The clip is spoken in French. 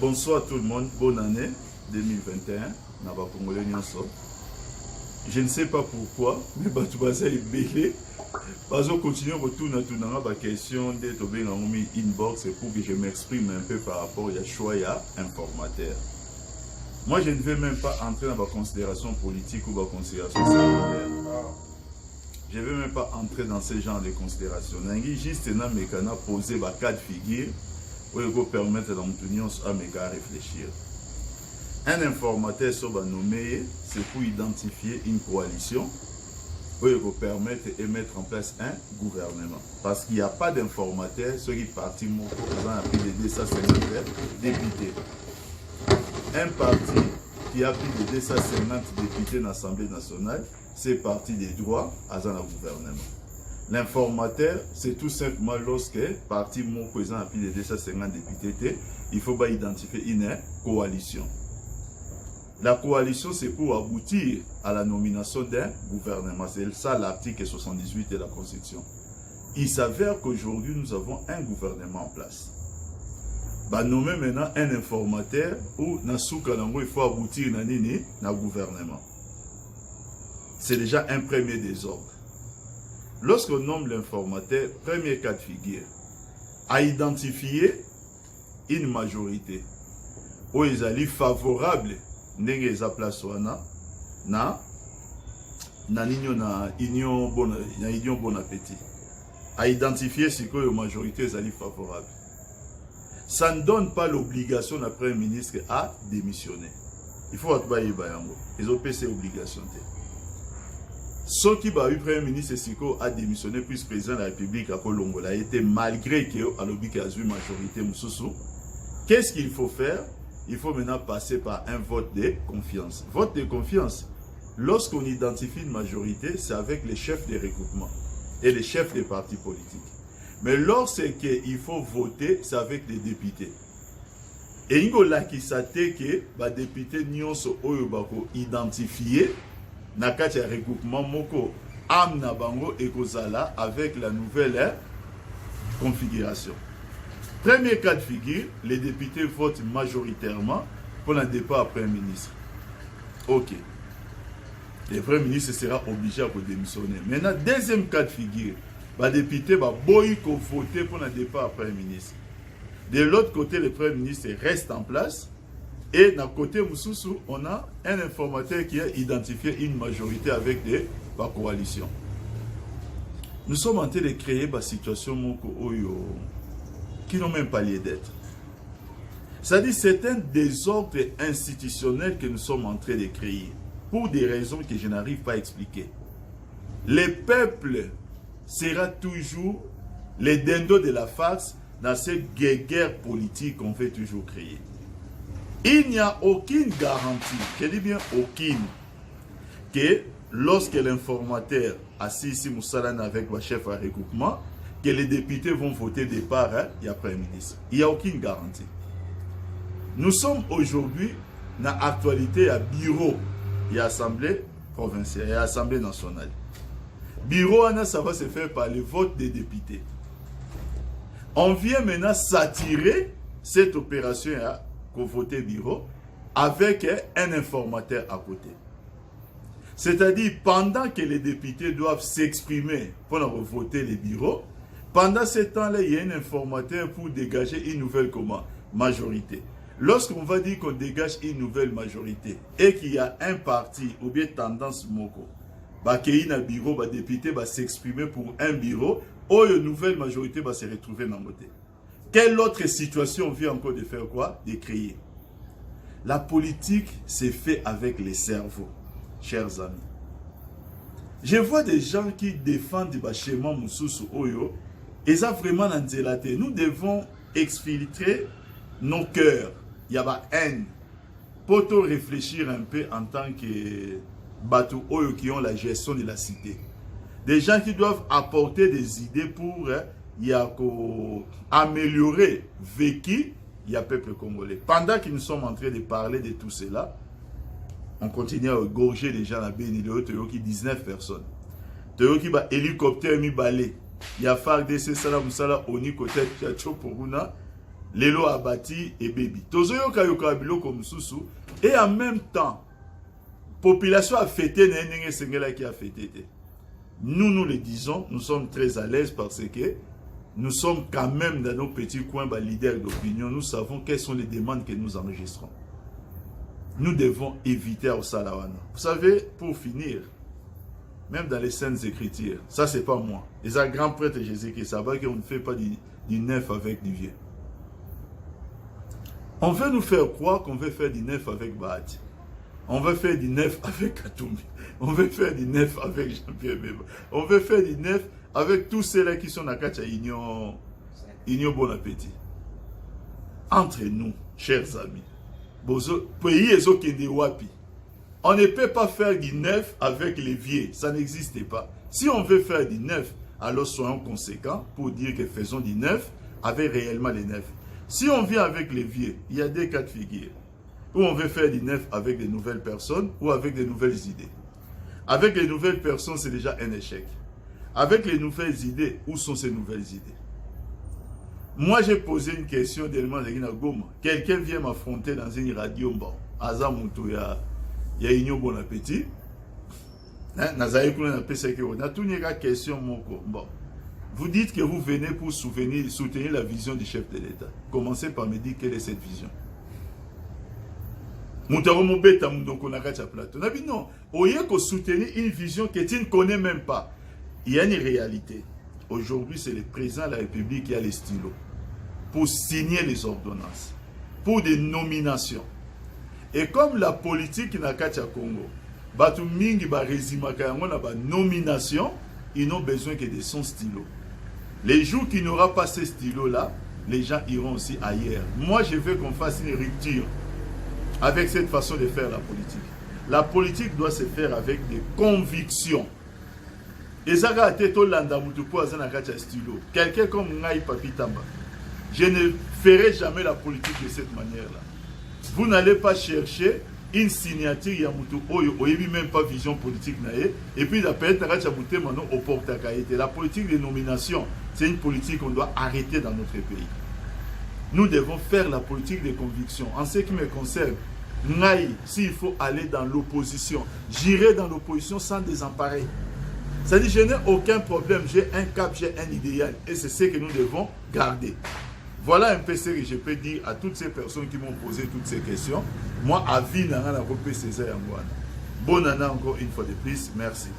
Bonsoir tout le monde, bonne année 2021. Je ne sais pas pourquoi, mais Batoubaza est belé. Parce qu'on continue à retourner à la question de Tobé inbox pour que je m'exprime un peu par rapport à choix informateur. Moi, je ne vais même pas entrer dans la considération politique ou la considération sanitaire. Je ne vais même pas entrer dans ce genre de considérations. Je juste poser les cas de figure pour permettre à l'opinion à réfléchir. Un informateur soit nommé, c'est pour identifier une coalition pour permettre et mettre en place un gouvernement. Parce qu'il n'y a pas d'informateur, ceux qui partent ont plus de 250 députés. Un parti qui a plus de 250 députés dans l'Assemblée nationale, c'est parti des droits à un gouvernement. L'informateur, c'est tout simplement lorsque parti mon président a plus de 250 députés, il faut identifier une coalition. La coalition, c'est pour aboutir à la nomination d'un gouvernement. C'est ça l'article 78 de la Constitution. Il s'avère qu'aujourd'hui, nous avons un gouvernement en place. Nommer maintenant un informateur ou il faut aboutir à un gouvernement. C'est déjà un premier désordre. Lorsqu'on nomme l'informateur, premier cas de figure, à identifier une majorité où ils allaient favorables n'engagent à place na union bon appétit. À identifier ce que la majorité est favorable. Ça ne donne pas l'obligation d'un Premier ministre à démissionner. Il faut que ils ont ces obligations. Ce qui va eu Premier ministre Siko a démissionné puis président de la République à Colombo a été malgré qu'il a eu majorité Moussoussou. Qu'est-ce qu'il faut faire? Il faut maintenant passer par un vote de confiance. Vote de confiance, lorsqu'on identifie une majorité, c'est avec les chefs des regroupements et les chefs des partis politiques. Mais lorsqu'il faut voter, c'est avec les députés. Et il y a qui s'attend que les députés n'ont pas identifié na kati ya regroupement moko amna bango ekozala avec la nouvelle configuration. Premier cas de figure, les députés votent majoritairement pour un départ à Premier ministre. Ok. Le Premier ministre sera obligé à démissionner. Maintenant, deuxième cas de figure, les députés vont voter pour un départ à Premier ministre. De l'autre côté, le Premier ministre reste en place. Et d'un côté Moussoussou, on a un informateur qui a identifié une majorité avec des coalitions. Nous sommes en train de créer des situations qui n'ont même pas lieu d'être. C'est-à-dire que c'est un désordre institutionnel que nous sommes en train de créer pour des raisons que je n'arrive pas à expliquer. Le peuple sera toujours les dindos de la farce dans cette guerre politique qu'on veut toujours créer. Il n'y a aucune garantie, je dis bien aucune, que lorsque l'informateur assis ici Moussalane avec le chef à regroupement, que les députés vont voter départ et après ministre. Il n'y a aucune garantie. Nous sommes aujourd'hui dans l'actualité à bureau et assemblée provinciale et assemblée nationale. Bureau, ça va se faire par le vote des députés. On vient maintenant s'attirer cette opération qu'on vote bureau avec un informateur à côté. C'est-à-dire, pendant que les députés doivent s'exprimer pour voter les bureaux, pendant ce temps-là, il y a un informateur pour dégager une nouvelle majorité. Lorsqu'on va dire qu'on dégage une nouvelle majorité et qu'il y a un parti ou bien tendance moko, qu'il y a un bureau, les députés vont s'exprimer pour un bureau, où une nouvelle majorité va se retrouver dans le côté. Quelle autre situation vient encore de faire quoi? De créer. La politique, c'est fait avec les cerveaux, chers amis. Je vois des gens qui défendent le schéma Moussoussou Oyo, et ça vraiment l'anzélaté. Nous devons exfiltrer nos cœurs. Il y a la haine. Pour réfléchir un peu en tant que Batou Oyo qui ont la gestion de la cité. Des gens qui doivent apporter des idées pour améliorer vécu le peuple congolais. Pendant que nous sommes en train de parler de tout cela, on continue à égorger les gens à Bénileo, qui 19 personnes. Qui va hélicoptère mi balé. Il y a FARDC Salam Sala Oni côté Tchatcho Poruna. Lelo abati et baby. Tozo yoka yoka biloko mususu. Et en même temps, population a fêté n'enenge sengela qui a fêté. Nous, nous le disons, nous sommes très à l'aise parce que nous sommes quand même dans nos petits coins, leaders d'opinion. Nous savons quelles sont les demandes que nous enregistrons. Nous devons éviter au Salawana. Vous savez, pour finir, même dans les Saintes Écritures, ça c'est pas moi. Les grands prêtres Jésus-Christ, ça va qu'on ne fait pas du neuf avec du vieux. On veut nous faire croire qu'on veut faire du neuf avec Bahati. On veut faire du neuf avec Katoumi. On veut faire du neuf avec Jean-Pierre Bemba. On veut faire du neuf avec tous ceux-là qui sont dans la Union Bon Appétit. Entre nous, chers amis, pays est wapi. On ne peut pas faire du neuf avec les vieux. Ça n'existe pas. Si on veut faire du neuf, alors soyons conséquents pour dire que faisons du neuf avec réellement les neufs. Si on vient avec les vieux, il y a des cas de figure. Où on veut faire du neuf avec de nouvelles personnes ou avec de nouvelles idées. Avec les nouvelles personnes, c'est déjà un échec. Avec les nouvelles idées, où sont ces nouvelles idées? Moi, j'ai posé une question d'élément de Goma. Quelqu'un vient m'affronter dans une radio. Bon, Azamuto, il y a Union Bon Appétit. Question. Bon. Vous dites que vous venez pour soutenir la vision du chef de l'État. Commencez par me dire quelle est cette vision. Non, au lieu de soutenir une vision que tu ne connais même pas, il y a une réalité. Aujourd'hui, c'est le président de la République qui a les stylos pour signer les ordonnances, pour des nominations. Et comme la politique n'a qu'à Congo, nomination, ils n'ont besoin que de son stylo. Les jours qu'il n'aura pas ces stylos-là, les gens iront aussi ailleurs. Moi, je veux qu'on fasse une rupture avec cette façon de faire la politique. La politique doit se faire avec des convictions. Quelqu'un comme Ngaï Papitamba, je ne ferai jamais la politique de cette manière-là. Vous n'allez pas chercher une signature Yamutu Oyo, même pas vision politique et puis la politique de nomination, c'est une politique qu'on doit arrêter dans notre pays. Nous devons faire la politique des convictions. En ce qui me concerne, s'il faut aller dans l'opposition, j'irai dans l'opposition sans désemparer. C'est-à-dire, je n'ai aucun problème, j'ai un cap, j'ai un idéal. Et c'est ce que nous devons garder. Voilà un peu ce que je peux dire à toutes ces personnes qui m'ont posé toutes ces questions. Moi, à vie, je vais César Yangouana. Bonne année encore une fois de plus. Merci.